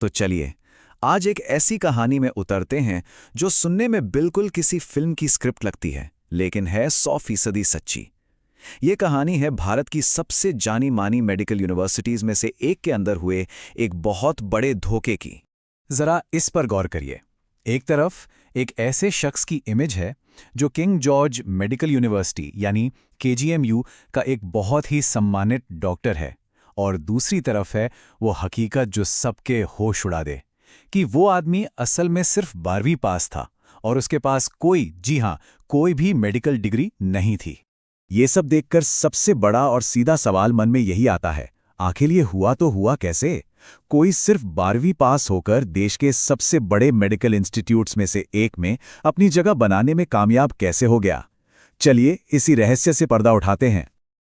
तो चलिए आज एक ऐसी कहानी में उतरते हैं जो सुनने में बिल्कुल किसी फिल्म की स्क्रिप्ट लगती है, लेकिन है 100% सच्ची। ये कहानी है भारत की सबसे जानी मानी मेडिकल यूनिवर्सिटीज में से एक के अंदर हुए एक बहुत बड़े धोखे की। जरा इस पर गौर करिए। एक तरफ एक ऐसे शख्स की इमेज है जो किंग जॉर्ज मेडिकल यूनिवर्सिटी यानी केजीएमयू का एक बहुत ही सम्मानित डॉक्टर है, और दूसरी तरफ है वो हकीकत जो सबके होश उड़ा दे कि वो आदमी असल में सिर्फ 12वीं पास था और उसके पास कोई, जी हां, कोई भी मेडिकल डिग्री नहीं थी। ये सब देखकर सबसे बड़ा और सीधा सवाल मन में यही आता है, आखिर ये हुआ तो हुआ कैसे? कोई सिर्फ 12वीं पास होकर देश के सबसे बड़े मेडिकल इंस्टीट्यूट्स में से एक में अपनी जगह बनाने में कामयाब कैसे हो गया? चलिए इसी रहस्य से पर्दा उठाते हैं।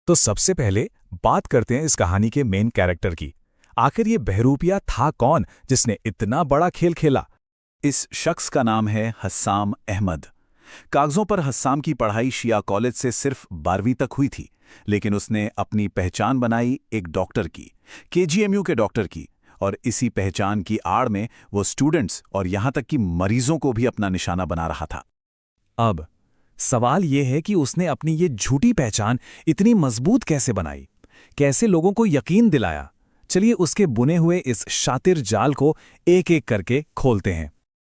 तो सबसे पहले बात करते हैं इस कहानी के मेन कैरेक्टर की। आखिर ये बहरूपिया था कौन जिसने इतना बड़ा खेल खेला? इस शख्स का नाम है हस्साम अहमद। कागजों पर हस्साम की पढ़ाई शिया कॉलेज से सिर्फ 12वीं तक हुई थी, लेकिन उसने अपनी पहचान बनाई एक डॉक्टर की, केजीएमयू के डॉक्टर की, और इसी पहचान की आड़ में वो स्टूडेंट्स और यहां तक कि मरीजों को भी अपना निशाना बना रहा था। अब सवाल ये है कि उसने अपनी ये झूठी पहचान इतनी मजबूत कैसे बनाई, कैसे लोगों को यकीन दिलाया? चलिए उसके बुने हुए इस शातिर जाल को एक एक करके खोलते हैं।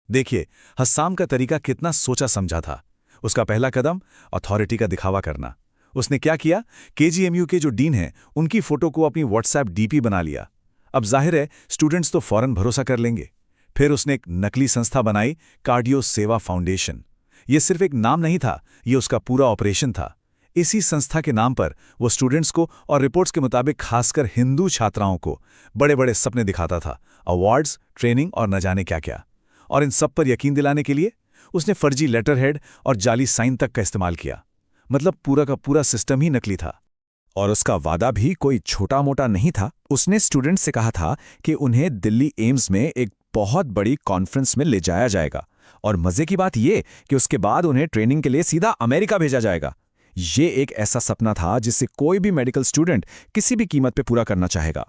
देखिए हस्साम का तरीका कितना सोचा समझा था। उसका पहला कदम अथॉरिटी का दिखावा करना। उसने क्या किया, केजीएमयू के जो डीन हैं उनकी फोटो को अपनी व्हाट्सएप डीपी बना लिया। अब जाहिर है स्टूडेंट्स तो फौरन भरोसा कर लेंगे। फिर उसने एक नकली संस्था बनाई, कार्डियो सेवा फाउंडेशन। ये सिर्फ एक नाम नहीं था, ये उसका पूरा ऑपरेशन था। इसी संस्था के नाम पर वो स्टूडेंट्स को और रिपोर्ट्स के मुताबिक खासकर हिंदू छात्राओं को बड़े बड़े सपने दिखाता था, अवार्ड्स, ट्रेनिंग और न जाने क्या क्या। और इन सब पर यकीन दिलाने के लिए उसने फर्जी लेटर हेड और जाली साइन तक का इस्तेमाल किया। मतलब पूरा का पूरा सिस्टम ही नकली था। और उसका वादा भी कोई छोटा मोटा नहीं था। उसने स्टूडेंट्स से कहा था कि उन्हें दिल्ली एम्स में एक बहुत बड़ी कॉन्फ्रेंस में ले जाया जाएगा, और मजे की बात यह कि उसके बाद उन्हें ट्रेनिंग के लिए सीधा अमेरिका भेजा जाएगा। ये एक ऐसा सपना था जिसे कोई भी मेडिकल स्टूडेंट किसी भी कीमत पे पूरा करना चाहेगा।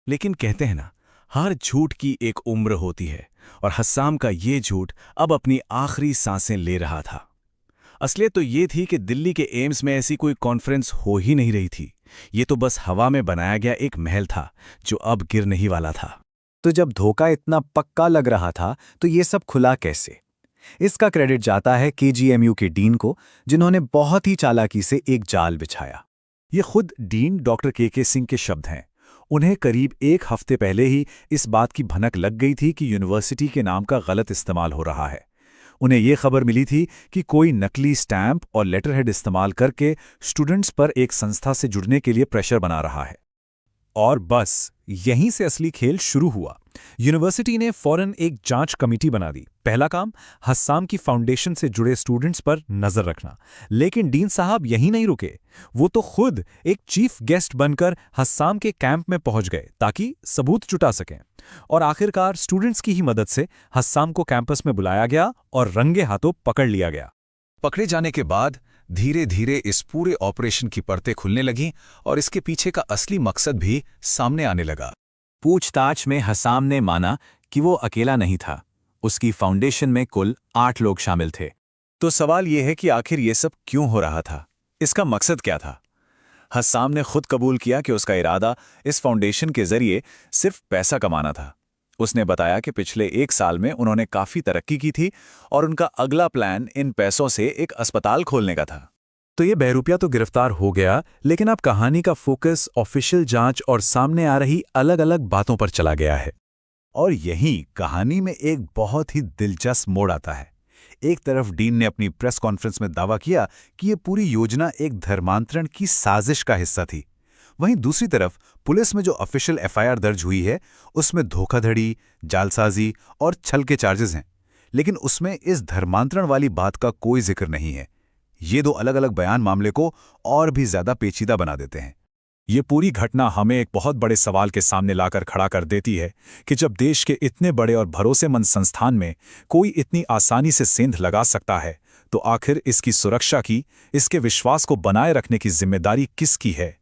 लेकिन कहते हैं ना, हर झूठ की एक उम्र होती है, और हस्साम का ये झूठ अब अपनी आखिरी सांसें ले रहा था। असलियत तो ये थी कि दिल्ली के एम्स में ऐसी कोई कॉन्फ्रेंस हो ही नहीं रही थी। ये तो बस हवा में बनाया गया एक महल था जो अब गिरने ही वाला था। तो जब धोखा इतना पक्का लग रहा था तो ये सब खुला कैसे? इसका क्रेडिट जाता है केजीएमयू के डीन को, जिन्होंने बहुत ही चालाकी से एक जाल बिछाया। ये खुद डीन डॉक्टर के सिंह के शब्द हैं। उन्हें करीब एक हफ्ते पहले ही इस बात की भनक लग गई थी कि यूनिवर्सिटी के नाम का गलत इस्तेमाल हो रहा है। उन्हें यह खबर मिली थी कि कोई नकली स्टैंप और लेटरहेड इस्तेमाल करके स्टूडेंट्स पर एक संस्था से जुड़ने के लिए प्रेशर बना रहा है। और बस यहीं से असली खेल शुरू हुआ। यूनिवर्सिटी ने फौरन एक जांच कमेटी बना दी। पहला काम, हस्साम की फाउंडेशन से जुड़े स्टूडेंट्स पर नजर रखना। लेकिन डीन साहब यहीं नहीं रुके। वो तो खुद एक चीफ गेस्ट बनकर हस्साम के कैंप में पहुंच गए ताकि सबूत जुटा सकें। और आखिरकार स्टूडेंट्स की ही मदद से हस्साम को कैंपस में बुलाया गया और रंगे हाथों पकड़ लिया गया। पकड़े जाने के बाद धीरे धीरे इस पूरे ऑपरेशन की परतें खुलने लगीं और इसके पीछे का असली मकसद भी सामने आने लगा। पूछताछ में हस्साम ने माना कि वो अकेला नहीं था। उसकी फाउंडेशन में कुल 8 लोग शामिल थे। तो सवाल यह है कि आखिर ये सब क्यों हो रहा था? इसका मकसद क्या था? हस्साम ने खुद कबूल किया कि उसका इरादा इस फाउंडेशन के जरिए सिर्फ पैसा कमाना था। उसने बताया कि पिछले 1 साल में उन्होंने काफी तरक्की की थी और उनका अगला प्लान इन पैसों से एक अस्पताल खोलने का था। तो ये बहरूपिया तो गिरफ्तार हो गया, लेकिन अब कहानी का फोकस ऑफिशियल जांच और सामने आ रही अलग अलग बातों पर चला गया है। और यहीं कहानी में एक बहुत ही दिलचस्प मोड़ आता है। एक तरफ डीन ने अपनी प्रेस कॉन्फ्रेंस में दावा किया कि ये पूरी योजना एक धर्मांतरण की साजिश का हिस्सा थी। वहीं दूसरी तरफ पुलिस में जो ऑफिशियल एफआईआर दर्ज हुई है उसमें धोखाधड़ी, जालसाजी और छल के चार्जेस हैं, लेकिन उसमें इस धर्मांतरण वाली बात का कोई जिक्र नहीं है। ये 2 अलग अलग बयान मामले को और भी ज्यादा पेचीदा बना देते हैं। ये पूरी घटना हमें एक बहुत बड़े सवाल के सामने लाकर खड़ा कर देती है कि जब देश के इतने बड़े और भरोसेमंद संस्थान में कोई इतनी आसानी से सेंध लगा सकता है, तो आखिर इसकी सुरक्षा की, इसके विश्वास को बनाए रखने की जिम्मेदारी किसकी है?